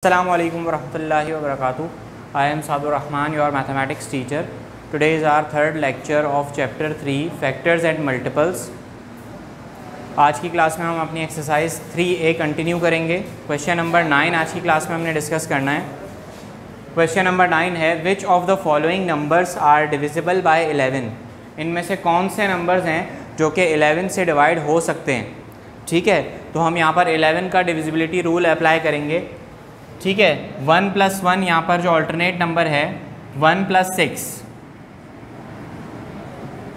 Assalamu alaikum warahmatullahi wabarakatuh. I am Sadur Rahman, your mathematics teacher. Today is our third lecture of chapter 3 factors and multiples. आज की class में हम अपनी exercise 3A continue करेंगे. Question number 9 आज की class में हमने डिस्कस करना है. क्वेश्चन नंबर 9 है which of the following numbers are divisible by 11. इनमें से कौन से नंबर्स हैं जो कि 11 से डिवाइड हो सकते हैं. ठीक है, तो हम यहाँ पर 11 का डिविजिबिलिटी रूल अप्लाई करेंगे. ठीक है, 1 + 1 यहाँ पर जो अल्टरनेट नंबर है 1 + 6.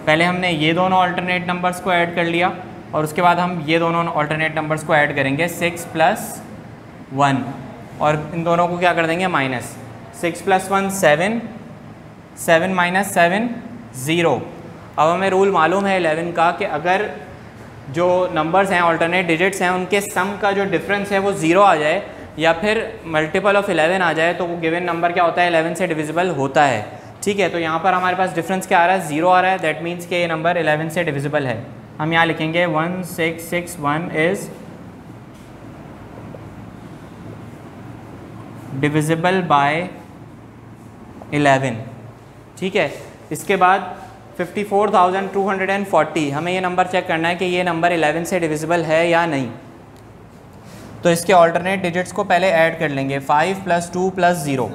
पहले हमने ये दोनों अल्टरनेट नंबर्स को ऐड कर लिया और उसके बाद हम ये दोनों अल्टरनेट नंबर्स को ऐड करेंगे 6 + 1 और इन दोनों को क्या कर देंगे माइनस. 6 + 1 7, 7 - 7 0. अब हमें रूल मालूम है 11 का कि अगर जो नंबर्स हैं अल्टरनेट डिजिट्स हैं उनके सम का जो डिफरेंस है वो 0 आ जाए या फिर मल्टीपल ऑफ 11 आ जाए तो वो गिवन नंबर क्या होता है 11 से डिविजिबल होता है. ठीक है, तो यहाँ पर हमारे पास डिफरेंस क्या आ रहा है 0 आ रहा है. दैट मीन्स कि ये नंबर 11 से डिविजिबल है. हम यहाँ लिखेंगे 1661 इज़ डिविजिबल बाय 11. ठीक है, इसके बाद 54,240 हमें ये नंबर चेक करना है कि ये नंबर 11 से डिविजिबल है या नहीं. तो इसके ऑल्टरनेट डिजिट्स को पहले ऐड कर लेंगे 5 + 2 + 0.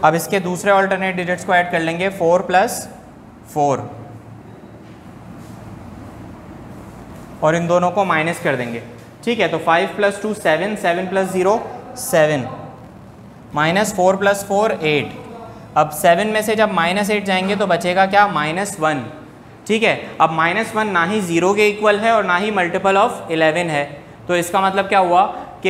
अब इसके दूसरे ऑल्टरनेट डिजिट्स को ऐड कर लेंगे 4 + 4 और इन दोनों को माइनस कर देंगे. ठीक है, तो 5 + 2 7, 7 + 0 7, -4 + 4 8. अब 7 में से जब -8 जाएंगे तो बचेगा क्या -1. ठीक है, अब -1 ना ही 0 के इक्वल है और ना ही मल्टीपल ऑफ 11 है. तो इसका मतलब क्या हुआ कि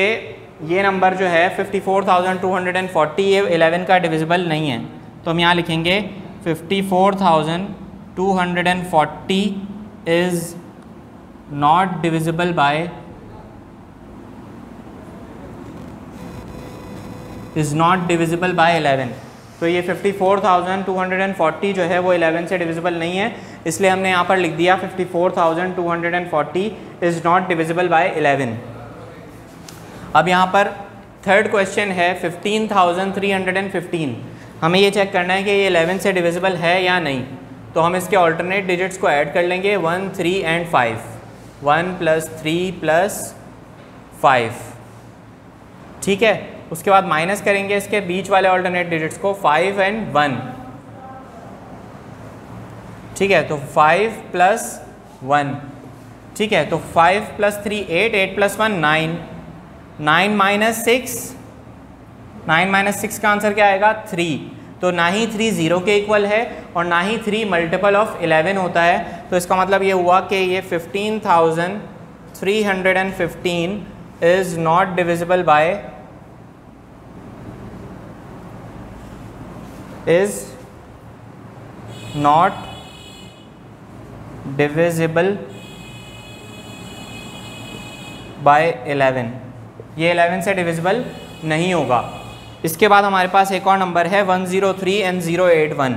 ये नंबर जो है 54,240 ये 11 का डिविजिबल नहीं है. तो हम यहाँ लिखेंगे 54,240 is not divisible by is not divisible by 11. तो ये 54,240 जो है वो 11 से डिविजिबल नहीं है, इसलिए हमने यहाँ पर लिख दिया 54,240 इज़ नॉट डिविजिबल बाय 11. अब यहाँ पर थर्ड क्वेश्चन है 15,315. हमें ये चेक करना है कि ये 11 से डिविजिबल है या नहीं. तो हम इसके ऑल्टरनेट डिजिट्स को ऐड कर लेंगे 1 3 एंड 5. 1 + 3 + 5. ठीक है, उसके बाद माइनस करेंगे इसके बीच वाले ऑल्टरनेट डिजिट्स को 5 एंड 1. ठीक है, तो 5 + 1. ठीक है, तो 5 + 3 8, 8 + 1 9, 9 - 6, 9 - 6 का आंसर क्या आएगा 3. तो ना ही 3 0 के इक्वल है और ना ही 3 मल्टीपल ऑफ 11 होता है. तो इसका मतलब ये हुआ कि ये 15,315 is not divisible by is not divisible by 11. ये 11 से डिविजिबल नहीं होगा. इसके बाद हमारे पास एक और नंबर है 103 and 081.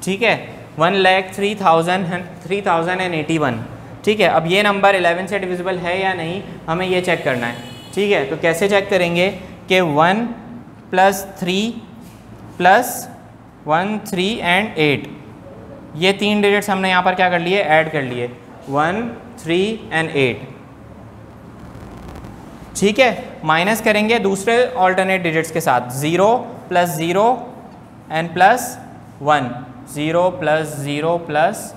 ठीक है, 1,03,081. ठीक है, अब ये नंबर 11 से डिविजिबल है या नहीं हमें ये चेक करना है. ठीक है, तो कैसे चेक करेंगे कि 1 + 3 + 1 3 एंड 8 ये 3 डिजिट्स हमने यहाँ पर क्या कर लिए ऐड कर लिए 1 3 एंड 8. ठीक है, माइनस करेंगे दूसरे ऑल्टरनेट डिजिट्स के साथ 0 + 0 एंड +1, 0 + 0 +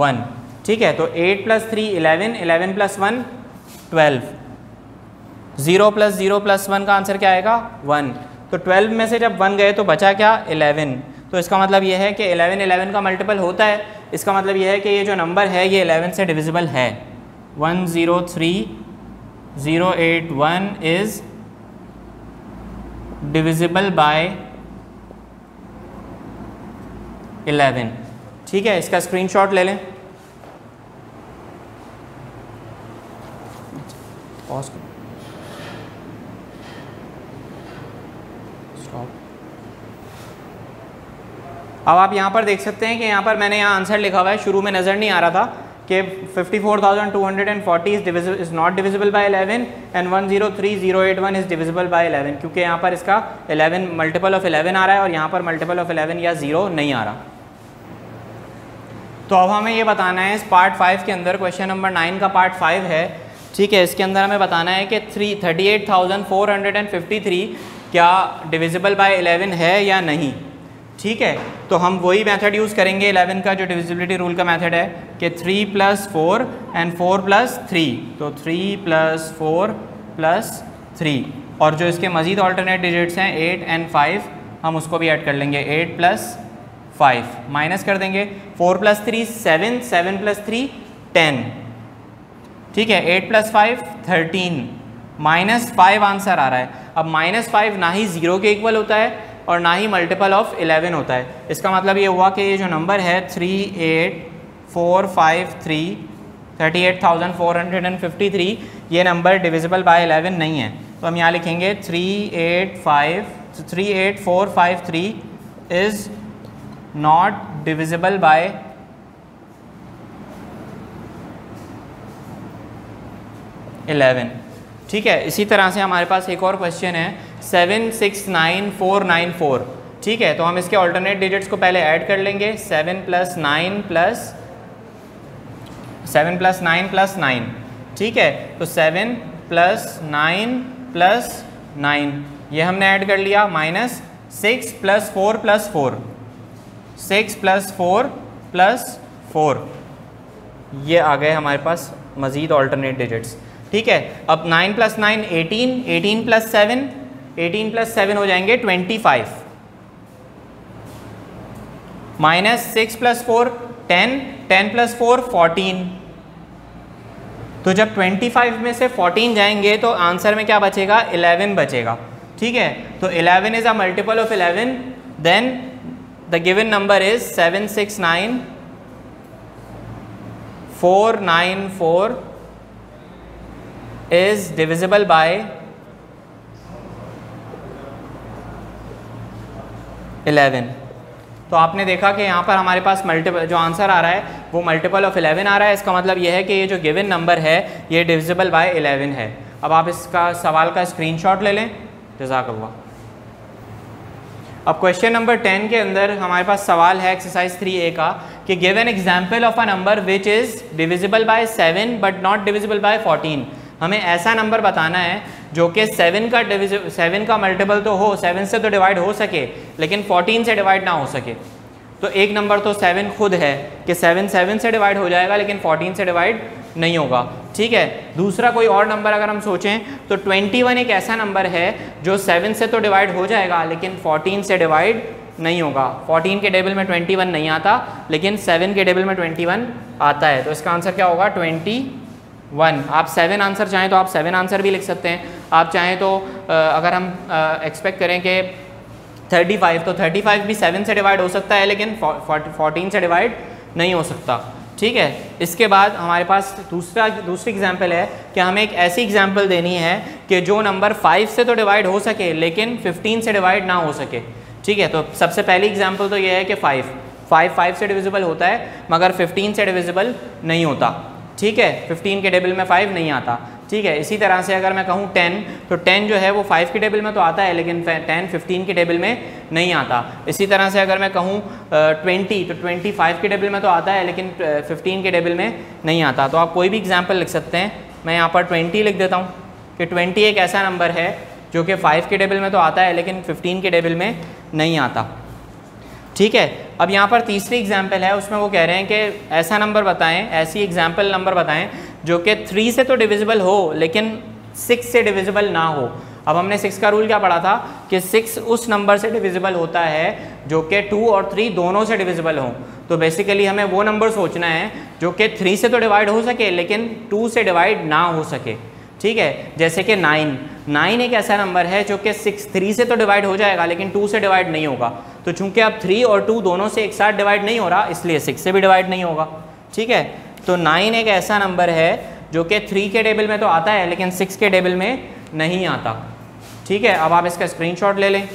1. ठीक है, तो 8 + 3 11, 11 + 1 12, 0 + 0 + 1 का आंसर क्या आएगा 1. तो 12 में से जब 1 गए तो बचा क्या 11. तो इसका मतलब ये है कि 11 11 का मल्टीपल होता है. इसका मतलब ये है कि ये जो नंबर है ये 11 से डिविजिबल है. 103,081 इज़ डिविजिबल बाय 11. ठीक है, इसका स्क्रीनशॉट ले लें. पॉज करो. अब आप यहाँ पर देख सकते हैं कि यहाँ पर मैंने यहाँ आंसर लिखा हुआ है, शुरू में नज़र नहीं आ रहा था कि 54,240 is not divisible by 11 and 103,081 is divisible by 11, क्योंकि यहाँ पर इसका 11 मल्टीपल ऑफ 11 आ रहा है और यहाँ पर मल्टीपल ऑफ 11 या 0 नहीं आ रहा। तो अब हमें ये बताना है इस पार्ट 5 के अंदर, क्वेश्चन नंबर 9 का पार्ट 5 है, ठीक है। इसके अंदर हमें बताना है कि 38,453 क्या डिविजिबल बाय 11 है या नहीं, ठीक है। तो हम वही मेथड यूज़ करेंगे 11 का, जो डिविजिबिलिटी रूल का मेथड है कि 3 + 4 एंड 4 + 3, तो 3 + 4 + 3, और जो इसके मज़ीद ऑल्टरनेट डिजिट्स हैं 8 एंड 5 हम उसको भी ऐड कर लेंगे, 8 + 5 माइनस कर देंगे, 4 + 3 7, 7 + 3 10, ठीक है। 8 + 5 13, -5 आंसर आ रहा है। अब -5 ना ही 0 के इक्वल होता है और ना ही मल्टीपल ऑफ 11 होता है। इसका मतलब ये हुआ कि ये जो नंबर है 38453 38,453 ये नंबर डिविजिबल बाय 11 नहीं है। तो हम यहाँ लिखेंगे 38453 इज़ नॉट डिविजिबल बाय 11, ठीक है। इसी तरह से हमारे पास एक और क्वेश्चन है 769494, ठीक है। तो हम इसके ऑल्टरनेट डिजिट्स को पहले ऐड कर लेंगे, 7 + 9 + 9, ठीक है। तो 7 + 9 + 9 ये हमने ऐड कर लिया, माइनस 6 + 4 + 4, 6 + 4 + 4, ये आ गए हमारे पास मज़ीद ऑल्टरनेट डिजिट्स, ठीक है। अब 9 + 9 18, 18 + 7, 18 + 7 हो जाएंगे 25, माइनस 6 + 4 10, 10 + 4 14। तो जब 25 में से 14 जाएंगे तो आंसर में क्या बचेगा, 11 बचेगा, ठीक है। तो 11 is a multiple of 11, then the given number is 769,494 is divisible by 11। तो आपने देखा कि यहाँ पर हमारे पास मल्टीपल जो आंसर आ रहा है वो मल्टीपल ऑफ 11 आ रहा है। इसका मतलब यह है कि ये जो गिवन नंबर है ये डिविजिबल बाय 11 है। अब आप इसका सवाल का स्क्रीनशॉट ले लें, जज़ाकल्लाह। अब क्वेश्चन नंबर 10 के अंदर हमारे पास सवाल है एक्सरसाइज 3A का कि give an example of a number which is divisible bye 7 but not divisible by 14। हमें ऐसा नंबर बताना है जो कि 7 का मल्टीपल तो हो, 7 से तो डिवाइड हो सके लेकिन 14 से डिवाइड ना हो सके। तो एक नंबर तो 7 खुद है कि 7 से डिवाइड हो जाएगा लेकिन 14 से डिवाइड नहीं होगा, ठीक है। दूसरा कोई और नंबर अगर हम सोचें तो 21 एक ऐसा नंबर है जो 7 से तो डिवाइड हो जाएगा लेकिन 14 से डिवाइड नहीं होगा। 14 के टेबल में 21 नहीं आता लेकिन 7 के टेबल में 21 आता है। तो इसका आंसर क्या होगा, 21। आप 7 आंसर चाहें तो आप 7 आंसर भी लिख सकते हैं। आप चाहें तो अगर हम एक्सपेक्ट करें कि 35 तो 35 भी 7 से डिवाइड हो सकता है लेकिन 14 से डिवाइड नहीं हो सकता, ठीक है। इसके बाद हमारे पास दूसरी एग्जांपल है कि हमें एक ऐसी एग्जांपल देनी है कि जो नंबर 5 से तो डिवाइड हो सके लेकिन 15 से डिवाइड ना हो सके, ठीक है। तो सबसे पहली एग्जांपल तो ये है कि 5 से डिविजिबल होता है मगर 15 से डिविजिबल नहीं होता, ठीक है। 15 के टेबल में 5 नहीं आता, ठीक है। इसी तरह से अगर मैं कहूँ 10 तो 10 जो है वो 5 के टेबल में तो आता है लेकिन 10 15 के टेबल में नहीं आता। इसी तरह से अगर मैं कहूँ 20 तो 25 के टेबल में तो आता है लेकिन 15 के टेबल में नहीं आता। तो आप कोई भी एग्जांपल लिख सकते हैं। मैं यहाँ पर 20 लिख देता हूँ कि 20 एक ऐसा नंबर है जो कि 5 के टेबल में तो आता है लेकिन 15 के टेबल में नहीं आता, ठीक है। अब यहाँ पर तीसरी एग्जाम्पल है, उसमें वो कह रहे हैं कि ऐसा नंबर बताएं, ऐसी एग्जाम्पल नंबर बताएं जो कि 3 से तो डिविजिबल हो लेकिन 6 से डिविजिबल ना हो। अब हमने 6 का रूल क्या पढ़ा था कि 6 उस नंबर से डिविजिबल होता है जो कि 2 और 3 दोनों से डिविजिबल हों। तो बेसिकली हमें वो नंबर सोचना है जो कि 3 से तो डिवाइड हो सके लेकिन 2 से डिवाइड ना हो सके, ठीक है। जैसे कि 9 एक ऐसा नंबर है जो कि 3 से तो डिवाइड हो जाएगा लेकिन 2 से डिवाइड नहीं होगा। तो चूंकि अब 3 और 2 दोनों से एक साथ डिवाइड नहीं हो रहा इसलिए 6 से भी डिवाइड नहीं होगा, ठीक है। तो 9 एक ऐसा नंबर है जो कि 3 के टेबल में तो आता है लेकिन 6 के टेबल में नहीं आता, ठीक है। अब आप इसका स्क्रीनशॉट ले लें।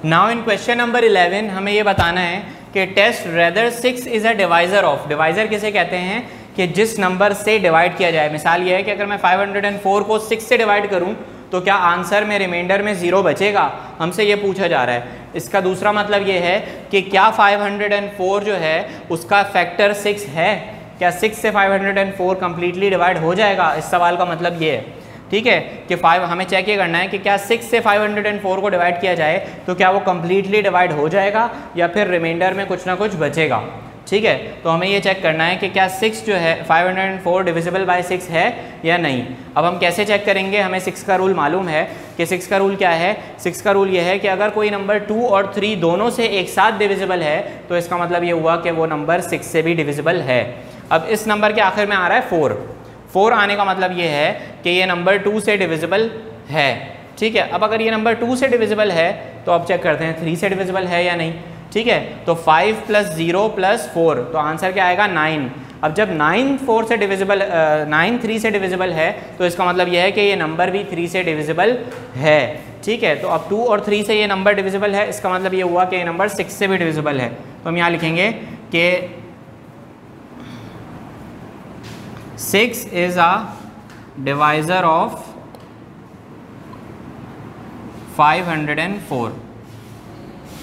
नाउ इन क्वेश्चन नंबर 11 हमें ये बताना है कि test whether 6 is a divisor of. Divisor किसे कहते हैं कि जिस नंबर से डिवाइड किया जाए। मिसाल ये है कि अगर मैं 504 को 6 से डिवाइड करूं तो क्या आंसर में रिमाइंडर में 0 बचेगा, हमसे ये पूछा जा रहा है। इसका दूसरा मतलब ये है कि क्या 504 जो है उसका फैक्टर 6 है, क्या 6 से 504 कम्प्लीटली डिवाइड हो जाएगा। इस सवाल का मतलब ये है, ठीक है, कि 5 हमें चेक ये करना है कि क्या 6 से 504 को डिवाइड किया जाए तो क्या वो कम्प्लीटली डिवाइड हो जाएगा या फिर रिमाइंडर में कुछ ना कुछ बचेगा। ठीक है, तो हमें ये चेक करना है कि क्या 6 जो है 504 डिविजिबल बाय 6 है या नहीं। अब हम कैसे चेक करेंगे, हमें 6 का रूल मालूम है कि 6 का रूल क्या है। 6 का रूल ये है कि अगर कोई नंबर 2 और 3 दोनों से एक साथ डिविजिबल है तो इसका मतलब ये हुआ कि वो नंबर 6 से भी डिविजिबल है। अब इस नंबर के आखिर में आ रहा है 4 आने का मतलब ये है कि ये नंबर 2 से डिविजिबल है। ठीक है, अब अगर ये नंबर 2 से डिविजिबल है तो अब चेक करते हैं 3 से डिविजिबल है या नहीं। ठीक है, तो 5 + 0 + 4 तो आंसर क्या आएगा 9। अब जब 9 3 से डिविजिबल है तो इसका मतलब यह है कि ये नंबर भी 3 से डिविजिबल है। ठीक है, तो अब 2 और 3 से ये नंबर डिविजिबल है, इसका मतलब ये हुआ कि ये नंबर 6 से भी डिविजिबल है। तो हम यहाँ लिखेंगे कि 6 इज़ अ डिवाइज़र ऑफ 504।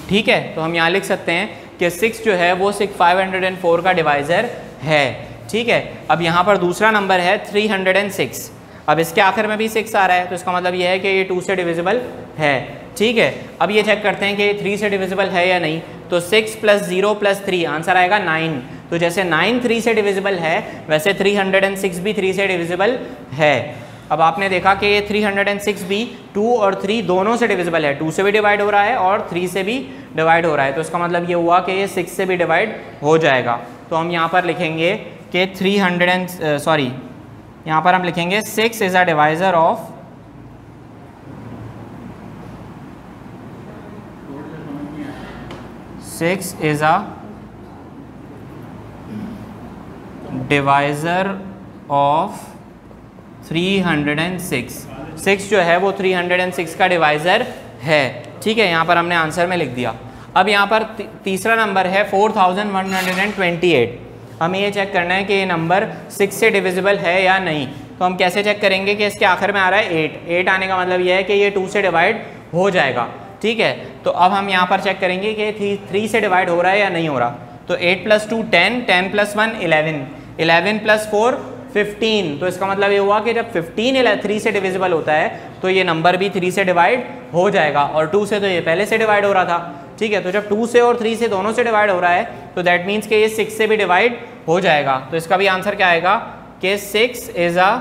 ठीक है, तो हम यहाँ लिख सकते हैं कि 6 जो है वो 504 का डिवाइज़र है। ठीक है, अब यहाँ पर दूसरा नंबर है 306। अब इसके आखिर में भी 6 आ रहा है तो इसका मतलब यह है कि ये 2 से डिविजिबल है। ठीक है, अब ये चेक करते हैं कि ये 3 से डिविजिबल है या नहीं। तो 6 + 0 + 3 आंसर आएगा 9। तो जैसे 9 3 से डिविजिबल है वैसे 306 भी 3 से डिविजिबल है। अब आपने देखा कि ये 306 भी 2 और 3 दोनों से डिविजिबल है, 2 से भी डिवाइड हो रहा है और 3 से भी डिवाइड हो रहा है। तो इसका मतलब ये हुआ कि ये 6 से भी डिवाइड हो जाएगा। तो हम यहाँ पर लिखेंगे कि यहाँ पर हम लिखेंगे 6 is a divisor of 6 is a divisor of 306। 6 जो है वो 306 का डिवाइज़र है। ठीक है, यहाँ पर हमने आंसर में लिख दिया। अब यहाँ पर तीसरा नंबर है 4128। हमें ये चेक करना है कि ये नंबर 6 से डिविजिबल है या नहीं। तो हम कैसे चेक करेंगे कि इसके आखिर में आ रहा है 8 आने का मतलब ये है कि ये 2 से डिवाइड हो जाएगा। ठीक है, तो अब हम यहाँ पर चेक करेंगे कि 3 से डिवाइड हो रहा है या नहीं हो रहा। तो 8 + 2 10, 10 + 1 11, 11 + 4 15। तो इसका मतलब ये हुआ कि जब 15 3 से डिविजिबल होता है तो ये नंबर भी 3 से डिवाइड हो जाएगा और 2 से तो ये पहले से डिवाइड हो रहा था। ठीक है, तो जब 2 से और 3 से दोनों से डिवाइड हो रहा है तो दैट मीन्स कि ये 6 से भी डिवाइड हो जाएगा। तो इसका भी आंसर क्या आएगा कि 6 इज़ अ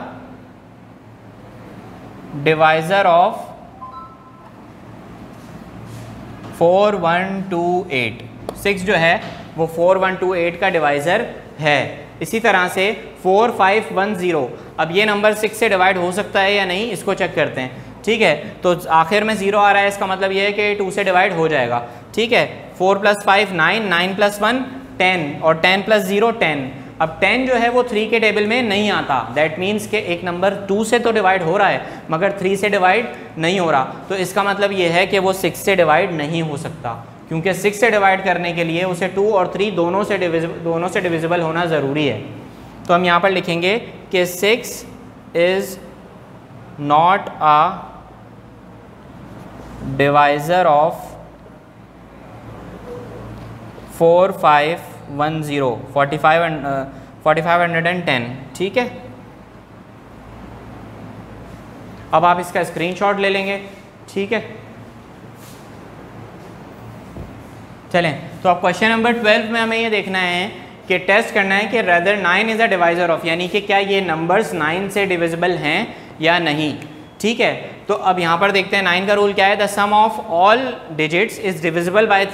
डिवाइज़र ऑफ 4128। 6 जो है वो 4128 का डिवाइज़र है। इसी तरह से 4510, अब ये नंबर 6 से डिवाइड हो सकता है या नहीं, इसको चेक करते हैं। ठीक है, तो आखिर में 0 आ रहा है, इसका मतलब ये है कि 2 से डिवाइड हो जाएगा। ठीक है, 4 + 5 9, 9 + 1 10 और 10 + 0 10। अब 10 जो है वो 3 के टेबल में नहीं आता। दैट मीन्स कि एक नंबर 2 से तो डिवाइड हो रहा है मगर 3 से डिवाइड नहीं हो रहा। तो इसका मतलब ये है कि वो 6 से डिवाइड नहीं हो सकता, क्योंकि 6 से डिवाइड करने के लिए उसे 2 और 3 दोनों से डिविजिबल होना ज़रूरी है। तो हम यहाँ पर लिखेंगे कि 6 is not a divisor of 4510। ठीक है, अब आप इसका स्क्रीनशॉट ले लेंगे। ठीक है, चलें, तो अब क्वेश्चन नंबर 12 में हमें ये देखना है कि टेस्ट करना है कि rather 9 is a divisor of, यानी कि क्या ये नंबर्स 9 से डिविजिबल हैं या नहीं। ठीक है, तो अब यहाँ पर देखते हैं 9 का रूल क्या है। The sum of all digits is divisible by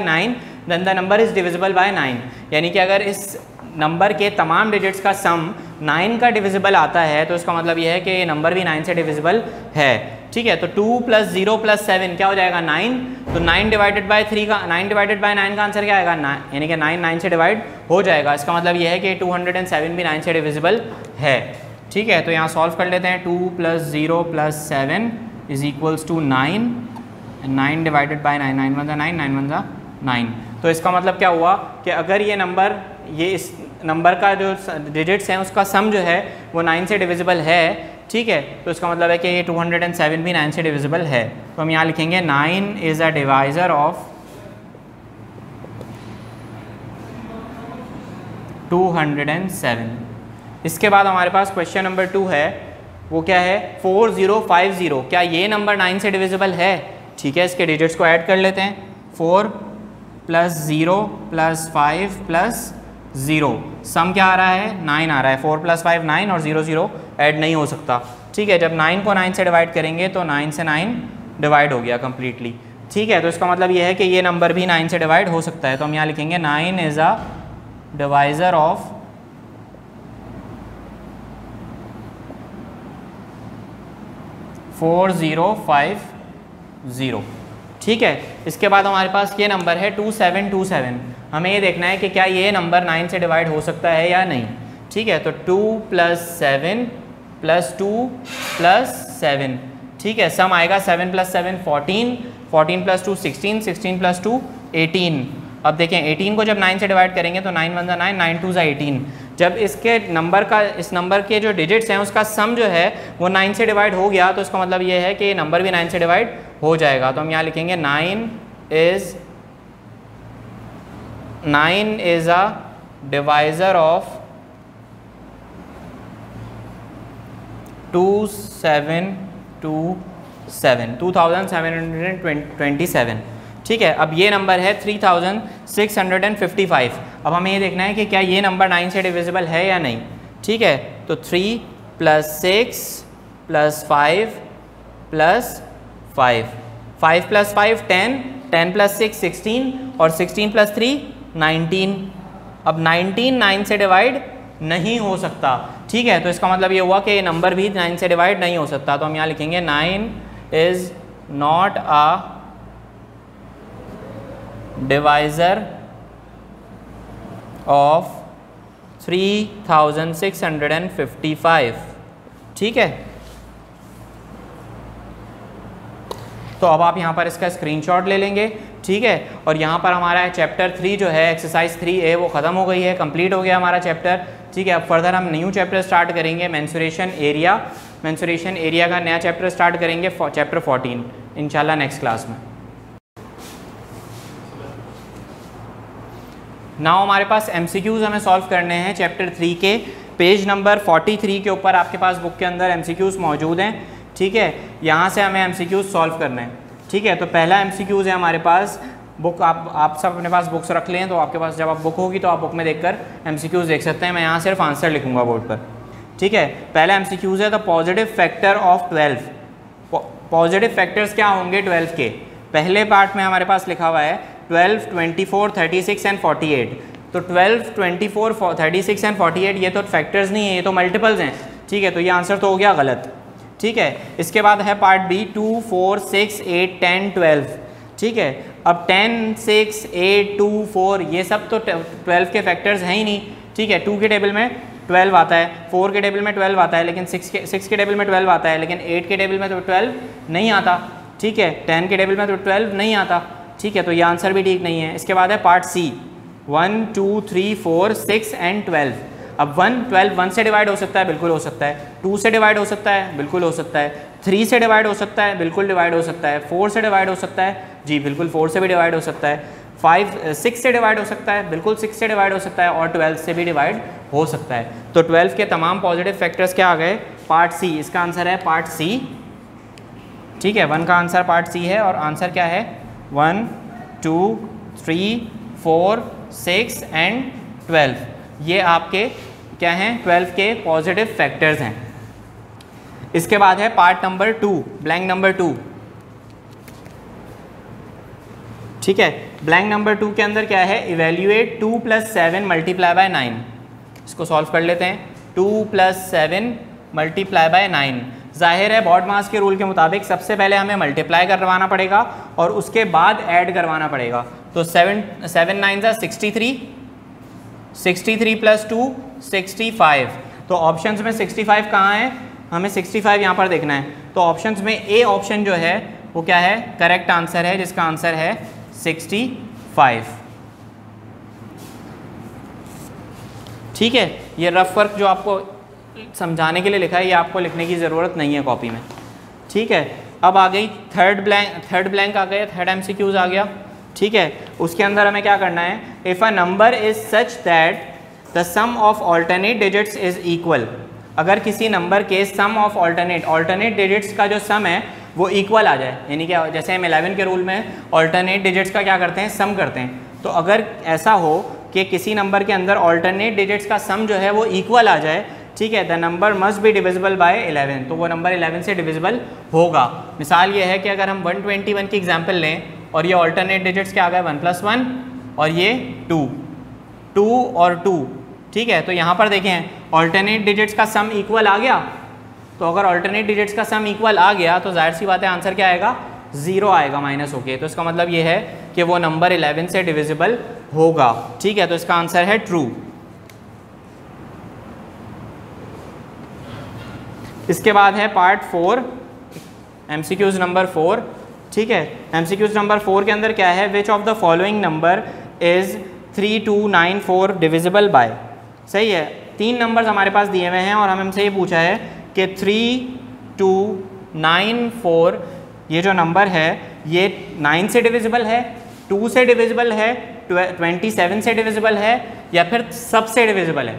9, then the number is divisible by 9। यानी कि अगर इस नंबर के तमाम डिजिट्स का सम 9 का डिविजिबल आता है तो इसका मतलब यह है कि ये नंबर भी 9 से डिविजिबल है। ठीक है, तो 2 + 0 + 7 क्या हो जाएगा 9। तो 9 डिवाइडेड बाय 9 का आंसर क्या आएगा 9, यानी कि 9 से डिवाइड हो जाएगा। इसका मतलब यह है कि 207 भी 9 से डिविजिबल है। ठीक है, तो यहाँ सॉल्व कर लेते हैं। 2 + 0 + 7 = 9, 9 डिवाइडेड बाय 9, 9 × 1 = 9, 9 × 1 = 9। तो इसका मतलब क्या हुआ कि अगर ये नंबर, ये इस नंबर का जो डिजिट्स हैं उसका सम जो है वो 9 से डिविजिबल है, ठीक है, तो इसका मतलब है कि ये 207 भी 9 से डिविजिबल है। तो हम यहाँ लिखेंगे 9 इज़ अ डिवाइज़र ऑफ 207। इसके बाद हमारे पास क्वेश्चन नंबर 2 है, वो क्या है 4050। क्या ये नंबर 9 से डिविजिबल है? ठीक है, इसके डिजिट्स को ऐड कर लेते हैं। 4 + 0 + 5 + 0, सम क्या आ रहा है 9 आ रहा है। 4 + 5 9 और 0 0 ऐड नहीं हो सकता, ठीक है। जब 9 को 9 से डिवाइड करेंगे तो 9 से 9 डिवाइड हो गया कम्प्लीटली, ठीक है। तो इसका मतलब ये है कि ये नंबर भी 9 से डिवाइड हो सकता है। तो हम यहाँ लिखेंगे 9 इज़ अ डिवाइज़र ऑफ 4050, ठीक है। इसके बाद हमारे पास ये नंबर है 2727। हमें ये देखना है कि क्या ये नंबर 9 से डिवाइड हो सकता है या नहीं, ठीक है। तो 2 + 7 + 2 + 7, ठीक है। सम आएगा 7 + 7 14, 14 + 2 16, 16 + 2 18। अब देखें 18 को जब 9 से डिवाइड करेंगे तो 9 × 1 = 9, 9 × 2 = 18। जब इसके नंबर का, इस नंबर के जो डिजिट्स हैं उसका सम जो है वो 9 से डिवाइड हो गया, तो इसका मतलब ये है कि नंबर भी 9 से डिवाइड हो जाएगा। तो हम यहाँ लिखेंगे 9 इज़ अ डिवाइज़र ऑफ 2727, ठीक है। अब ये नंबर है 3655। अब हमें ये देखना है कि क्या ये नंबर 9 से डिविजिबल है या नहीं, ठीक है। तो 3 + 6 + 5 + 5, 5 + 5 10, 10 + 6 16 और 16 + 3 19। अब 19 9 से डिवाइड नहीं हो सकता, ठीक है। तो इसका मतलब ये हुआ कि ये नंबर भी 9 से डिवाइड नहीं हो सकता। तो हम यहाँ लिखेंगे 9 is not a divisor of 3655, ठीक है। तो अब आप यहाँ पर इसका स्क्रीनशॉट ले लेंगे, ठीक है। और यहाँ पर हमारा चैप्टर 3 जो है एक्सरसाइज 3A वो ख़त्म हो गई है, कंप्लीट हो गया हमारा चैप्टर, ठीक है। अब फर्दर हम न्यू चैप्टर स्टार्ट करेंगे, मेंसुरेशन एरिया। मेंसुरेशन एरिया का नया चैप्टर स्टार्ट करेंगे, चैप्टर 14 इंशाल्लाह नेक्स्ट क्लास में। नाउ हमारे पास MCQs हमें सॉल्व करने हैं चैप्टर 3 के। पेज नंबर 43 के ऊपर आपके पास बुक के अंदर MCQs मौजूद हैं, ठीक है। यहाँ से हमें MCQs सॉल्व करने हैं, ठीक है। तो पहला MCQs है हमारे पास, बुक आप सब अपने पास बुक्स रख लें, तो आपके पास जब आप बुक होगी तो आप बुक में देखकर MCQs देख सकते हैं। मैं यहाँ सिर्फ आंसर लिखूँगा बोर्ड पर, ठीक है। पहला MCQs है the positive factor of 12। Positive factors क्या होंगे 12 के? पहले पार्ट में हमारे पास लिखा हुआ है 12, 24, 36 एंड 48। तो 12, 24, 36 एंड 48 ये तो फैक्टर्स नहीं है, ये तो मल्टीपल्स हैं, ठीक है। तो ये आंसर तो हो गया गलत, ठीक है। इसके बाद है पार्ट बी 2, 4, 6, 8, 10, 12, ठीक है। अब 10, 6, 8, 2, 4 ये सब तो 12 के फैक्टर्स हैं ही नहीं, ठीक है। 2 के टेबल में 12 आता है, 4 के टेबल में 12 आता है, लेकिन 6 के टेबल में 12 आता है, लेकिन 8 के टेबल में तो 12 नहीं आता, ठीक है। 10 के टेबल में तो 12 नहीं आता, ठीक है। तो ये आंसर भी ठीक नहीं है। इसके बाद है पार्ट सी 1, 2, 3, 4, 6 एंड 12। अब 12 1 से डिवाइड हो सकता है, बिल्कुल हो सकता है। 2 से डिवाइड हो सकता है, बिल्कुल हो सकता है। 3 से डिवाइड हो सकता है, बिल्कुल डिवाइड हो सकता है। 4 से डिवाइड हो सकता है, जी बिल्कुल 4 से भी डिवाइड हो सकता है। 6 से डिवाइड हो सकता है, बिल्कुल 6 से डिवाइड हो सकता है, और 12 से भी डिवाइड हो सकता है। तो 12 के तमाम पॉजिटिव फैक्टर्स क्या आ गए? Part C. इसका आंसर है पार्ट सी, ठीक है। 1 का आंसर पार्ट सी है, और आंसर क्या है 1, 2, 3, 4, 6 एंड 12। ये आपके क्या हैं 12 के पॉजिटिव फैक्टर्स हैं। इसके बाद है पार्ट नंबर 2, ब्लैंक नंबर 2, ठीक है। ब्लैंक नंबर 2 के अंदर क्या है? इवेल्युएट 2 + 7 × 9। इसको सॉल्व कर लेते हैं। 2 + 7 × 9। जाहिर है बॉडमास के रूल के मुताबिक सबसे पहले हमें मल्टीप्लाई करवाना पड़ेगा और उसके बाद ऐड करवाना पड़ेगा। तो 7 9 = 63, 63 + 2 65। तो ऑप्शंस में 65 कहाँ है? हमें 65 यहाँ पर देखना है। तो ऑप्शंस में ए ऑप्शन जो है वो क्या है? करेक्ट आंसर है, जिसका आंसर है 65। ठीक है, ये रफ वर्क जो आपको समझाने के लिए लिखा है ये आपको लिखने की ज़रूरत नहीं है कॉपी में। ठीक है, अब आ गई थर्ड ब्लैंक आ गया, थर्ड MCQs आ गया। ठीक है, उसके अंदर हमें क्या करना है, if a number is such that the sum of alternate digits is equal, अगर किसी नंबर के सम ऑफ ऑल्टरनेट डिजिट्स का जो सम है वो इक्वल आ जाए, यानी कि जैसे हम 11 के रूल में ऑल्टरनेट डिजिट्स का क्या करते हैं, सम करते हैं, तो अगर ऐसा हो कि किसी नंबर के अंदर ऑल्टरनेट डिजिट्स का सम जो है वो इक्वल आ जाए, ठीक है, the number must be divisible by 11, तो वो नंबर 11 से डिविजिबल होगा। मिसाल ये है कि अगर हम 121 की एग्जाम्पल लें और ये ऑल्टरनेट डिजिट्स क्या आ गए 1 + 1 और ये 2 और 2, ठीक है, तो यहाँ पर देखें ऑल्टरनेट डिजिट्स का सम इक्वल आ गया, तो अगर ऑल्टरनेट डिजिट्स का सम इक्वल आ गया तो जाहिर सी बात है आंसर क्या आएगा, 0 आएगा माइनस होके, तो इसका मतलब ये है कि वो नंबर 11 से डिविजिबल होगा। ठीक है, तो इसका आंसर है ट्रू। इसके बाद है पार्ट 4 MCQs नंबर 4। ठीक है, MCQs नंबर 4 के अंदर क्या है, which of the following number is 3294 divisible by. सही है, 3 नंबर्स हमारे पास दिए हुए हैं और हमें हमसे ये पूछा है कि 3294 ये जो नंबर है ये 9 से डिविजिबल है, 2 से डिविजिबल है, 27 से डिविजिबल है या फिर सब से डिविजिबल है।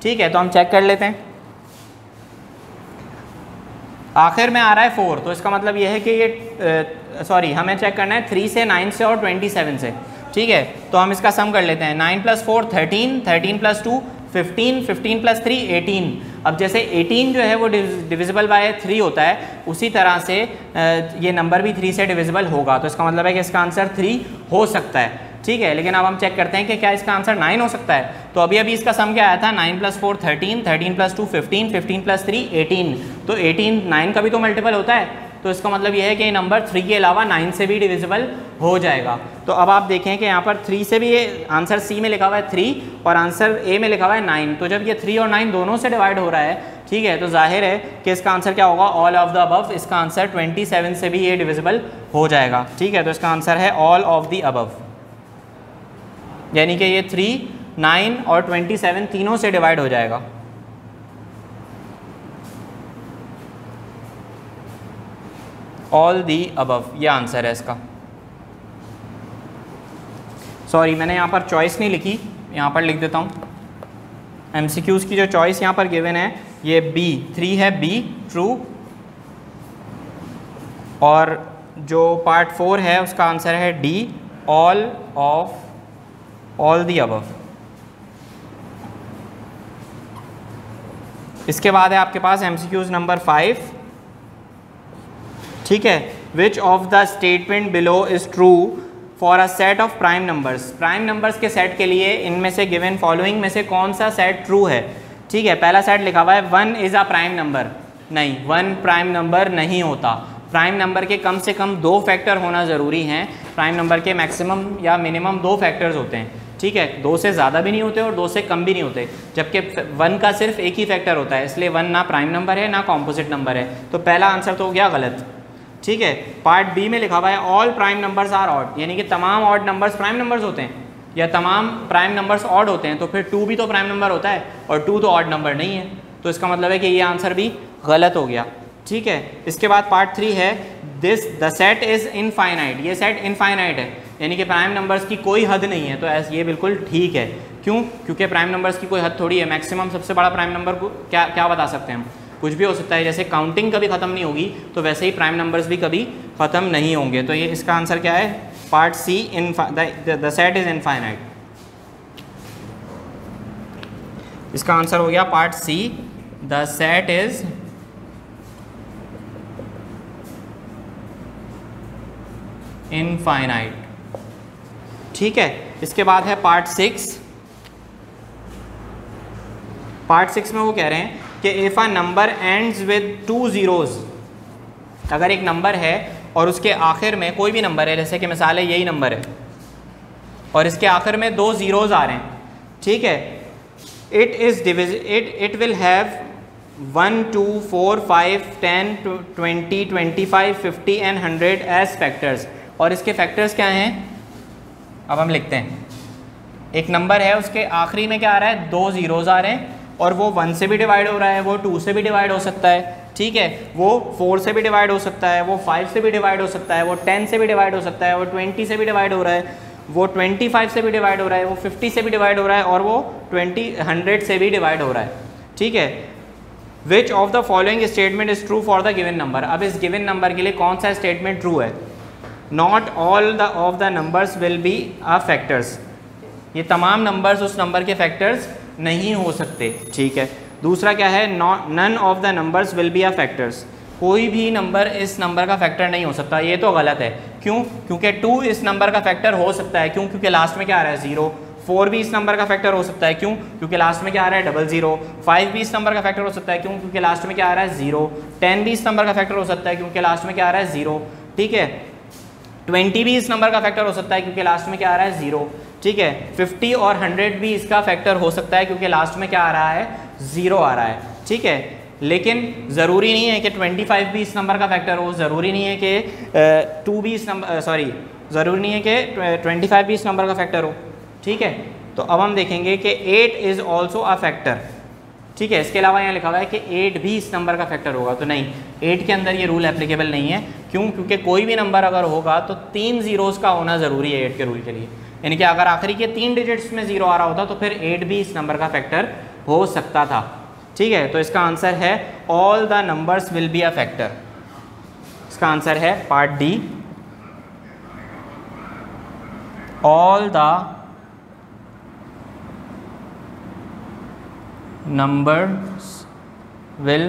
ठीक है, तो हम चेक कर लेते हैं। आखिर में आ रहा है 4, तो इसका मतलब ये है कि ये सॉरी हमें चेक करना है 3 से, 9 से और 27 से। ठीक है, तो हम इसका सम कर लेते हैं, 9 + 4 13, 13 + 2 15, 15 + 3 18। अब जैसे 18 जो है वो डिविजिबल बाय 3 होता है, उसी तरह से ये नंबर भी 3 से डिविजिबल होगा, तो इसका मतलब है कि इसका आंसर 3 हो सकता है। ठीक है, लेकिन अब हम चेक करते हैं कि क्या इसका आंसर 9 हो सकता है। तो अभी इसका सम क्या आया था, 9 + 4 13, 13 + 2 15, 15 + 3 18, तो 18 9 का भी तो मल्टीपल होता है, तो इसका मतलब यह है कि ये नंबर 3 के अलावा 9 से भी डिविजिबल हो जाएगा। तो अब आप देखें कि यहाँ पर 3 से भी, ये आंसर सी में लिखा हुआ है 3 और आंसर ए में लिखा हुआ है 9, तो जब ये 3 और 9 दोनों से डिवाइड हो रहा है, ठीक है, तो जाहिर है कि इसका आंसर क्या होगा, ऑल ऑफ द अबव। इसका आंसर 27 से भी ये डिविजिबल हो जाएगा। ठीक है, तो इसका आंसर है ऑल ऑफ द अबव, यानी कि ये 3, 9 और 27 तीनों से डिवाइड हो जाएगा। ऑल दी अबव, ये आंसर है इसका। सॉरी, मैंने यहाँ पर चॉइस नहीं लिखी, यहाँ पर लिख देता हूँ। MCQs की जो चॉइस यहाँ पर गिवन है ये B3 है, B ट्रू, और जो पार्ट 4 है उसका आंसर है D all of all the above. इसके बाद है आपके पास MCQs नंबर 5। ठीक है, which of the statement below is true for a set of prime numbers. Prime numbers के सेट के लिए इनमें से गिवन फॉलोइंग में से कौन सा सेट ट्रू है। ठीक है, पहला सेट लिखा हुआ है 1 इज़ अ प्राइम नंबर, नहीं 1 प्राइम नंबर नहीं होता। प्राइम नंबर के कम से कम 2 फैक्टर होना ज़रूरी हैं। प्राइम नंबर के मैक्सिमम या मिनिमम 2 फैक्टर्स होते हैं। ठीक है, 2 से ज़्यादा भी नहीं होते और 2 से कम भी नहीं होते, जबकि 1 का सिर्फ एक ही फैक्टर होता है, इसलिए 1 ना प्राइम नंबर है ना कॉम्पोजिट नंबर है, तो पहला आंसर तो हो गया गलत। ठीक है, पार्ट बी में लिखा हुआ है all prime numbers are odd, यानी कि तमाम ऑड नंबर्स प्राइम नंबर्स होते हैं या तमाम प्राइम नंबर्स ऑड होते हैं, तो फिर 2 भी तो प्राइम नंबर होता है और 2 तो ऑड नंबर नहीं है, तो इसका मतलब है कि ये आंसर भी गलत हो गया। ठीक है, इसके बाद पार्ट 3 है this the set is infinite, ये सेट इनफाइनाइट है, यानी कि प्राइम नंबर्स की कोई हद नहीं है, तो ऐसे ये बिल्कुल ठीक है। क्यों? क्योंकि प्राइम नंबर्स की कोई हद थोड़ी है। मैक्सिमम सबसे बड़ा प्राइम नंबर को क्या बता सकते हैं हम, कुछ भी हो सकता है। जैसे काउंटिंग कभी ख़त्म नहीं होगी, तो वैसे ही प्राइम नंबर्स भी कभी ख़त्म नहीं होंगे। तो ये इसका आंसर क्या है, part C, the set is infinite. इसका आंसर हो गया part C, the set is infinite. ठीक है, इसके बाद है पार्ट 6। पार्ट 6 में वो कह रहे हैं कि if a number ends with 2 zeros, अगर एक नंबर है और उसके आखिर में कोई भी नंबर है, जैसे कि मिसाल है यही नंबर है और इसके आखिर में 2 zeros आ रहे हैं, ठीक है, it will have 1, 2, 4, 5, 10, 20, 25, 50 and 100 as factors. और इसके फैक्टर्स क्या हैं, अब हम लिखते हैं। एक नंबर है उसके आखिरी में क्या आ रहा है, 2 ज़ीरोज़ आ रहे हैं और वो 1 से भी डिवाइड हो रहा है, वो 2 से भी डिवाइड हो सकता है, ठीक है, वो 4 से भी डिवाइड हो सकता है, वो 5 से भी डिवाइड हो सकता है, वो 10 से भी डिवाइड हो सकता है, वो 20 से भी डिवाइड हो रहा है, वो 25 से भी डिवाइड हो रहा है, वो 50 से भी डिवाइड हो रहा है और वो 100 से भी डिवाइड हो रहा है, ठीक है। Which of the following statement is true for the given number. अब इस गिवन नंबर के लिए कौन सा स्टेटमेंट ट्रू है। Not all the of the numbers will be a factors, ये तमाम नंबर्स उस नंबर के फैक्टर्स नहीं हो सकते, ठीक है। दूसरा क्या है, none of the numbers will be a factors, कोई भी नंबर इस नंबर का फैक्टर नहीं हो सकता, ये तो गलत है। क्यों, क्योंकि 2 इस नंबर का फैक्टर हो सकता है, क्यों, क्योंकि लास्ट में क्या आ रहा है 0। 4 भी इस नंबर का फैक्टर हो सकता है, क्यों, क्योंकि लास्ट में क्या आ रहा है 00। 5 भी इस नंबर का फैक्टर हो सकता है, क्यों, क्योंकि लास्ट में क्या आ रहा है 0। 10 भी इस नंबर का फैक्टर हो सकता है, क्योंकि लास्ट में क्या आ रहा है 0, ठीक है। 20 भी इस नंबर का फैक्टर हो सकता है, क्योंकि लास्ट में क्या आ रहा है 0, ठीक है। 50 और 100 भी इसका फैक्टर हो सकता है, क्योंकि लास्ट में क्या आ रहा है 0 आ रहा है, ठीक है। लेकिन ज़रूरी नहीं है कि 25 भी इस नंबर का फैक्टर हो, ज़रूरी नहीं है कि 2 भी इस नंबर ज़रूरी नहीं है कि 25 भी इस नंबर का फैक्टर हो, ठीक है। तो अब हम देखेंगे कि 8 इज़ ऑल्सो अ फैक्टर, ठीक है। इसके अलावा यहाँ लिखा हुआ है कि 8 भी इस नंबर का फैक्टर होगा, तो नहीं, 8 के अंदर ये रूल एप्लीकेबल नहीं है। क्यों, क्योंकि कोई भी नंबर अगर होगा तो 3 ज़ीरोज़ का होना ज़रूरी है 8 के रूल के लिए, यानी कि अगर आखिरी के 3 डिजिट्स में 0 आ रहा होता तो फिर 8 भी इस नंबर का फैक्टर हो सकता था, ठीक है। तो इसका आंसर है all the numbers will be a factor. इसका आंसर है part D, all the numbers will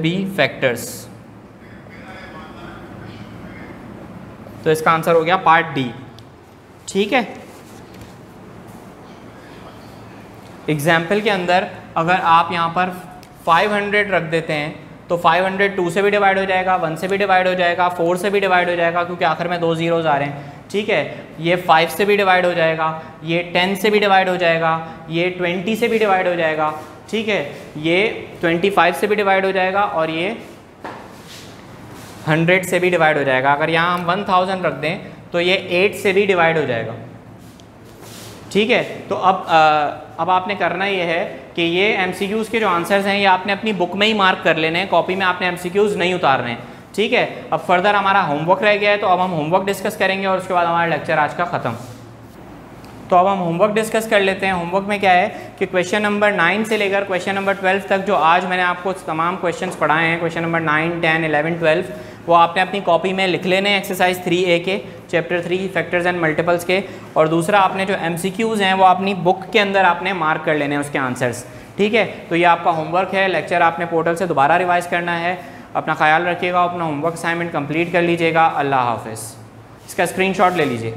be factors। तो इसका आंसर हो गया पार्ट डी, ठीक है। एग्जाम्पल के अंदर अगर आप यहाँ पर 500 रख देते हैं तो 500 2 से भी डिवाइड हो जाएगा, 1 से भी डिवाइड हो जाएगा, 4 से भी डिवाइड हो जाएगा, क्योंकि आखिर में 2 ज़ीरोज़ आ रहे हैं, ठीक है। ये 5 से भी डिवाइड हो जाएगा, ये 10 से भी डिवाइड हो जाएगा, ये 20 से भी डिवाइड हो जाएगा, ठीक है। ये 25 से भी डिवाइड हो जाएगा और ये 100 से भी डिवाइड हो जाएगा। अगर यहाँ हम 1000 रख दें तो ये 8 से भी डिवाइड हो जाएगा, ठीक है। तो अब आपने करना ये है कि ये MCQs के जो आंसर्स हैं ये आपने अपनी बुक में ही मार्क कर लेने हैं, कॉपी में आपने MCQs नहीं उतारने हैं, ठीक है। अब फर्दर हमारा होमवर्क रह गया है, तो अब हम होमवर्क डिस्कस करेंगे और उसके बाद हमारा लेक्चर आज का ख़त्म। तो अब हम होमवर्क डिस्कस कर लेते हैं। होमवर्क में क्या है कि क्वेश्चन नंबर 9 से लेकर क्वेश्चन नंबर 12 तक जो आज मैंने आपको तमाम क्वेश्चंस पढ़ाए हैं, क्वेश्चन नंबर 9, 10, 11, 12, वो आपने अपनी कॉपी में लिख लेने हैं एक्सरसाइज 3A के चैप्टर 3 फैक्टर्स एंड मल्टीपल्स के। और दूसरा आपने जो MCQs हैं वो अपनी बुक के अंदर आपने मार्क कर लेने हैं उसके आंसर्स, ठीक है। तो ये आपका होमवर्क है। लेक्चर आपने पोर्टल से दोबारा रिवाइज़ करना है। अपना ख्याल रखिएगा, अपना होमवर्क असाइनमेंट कंप्लीट कर लीजिएगा। अल्लाह हाफ़िज़। इसका स्क्रीनशॉट ले लीजिए।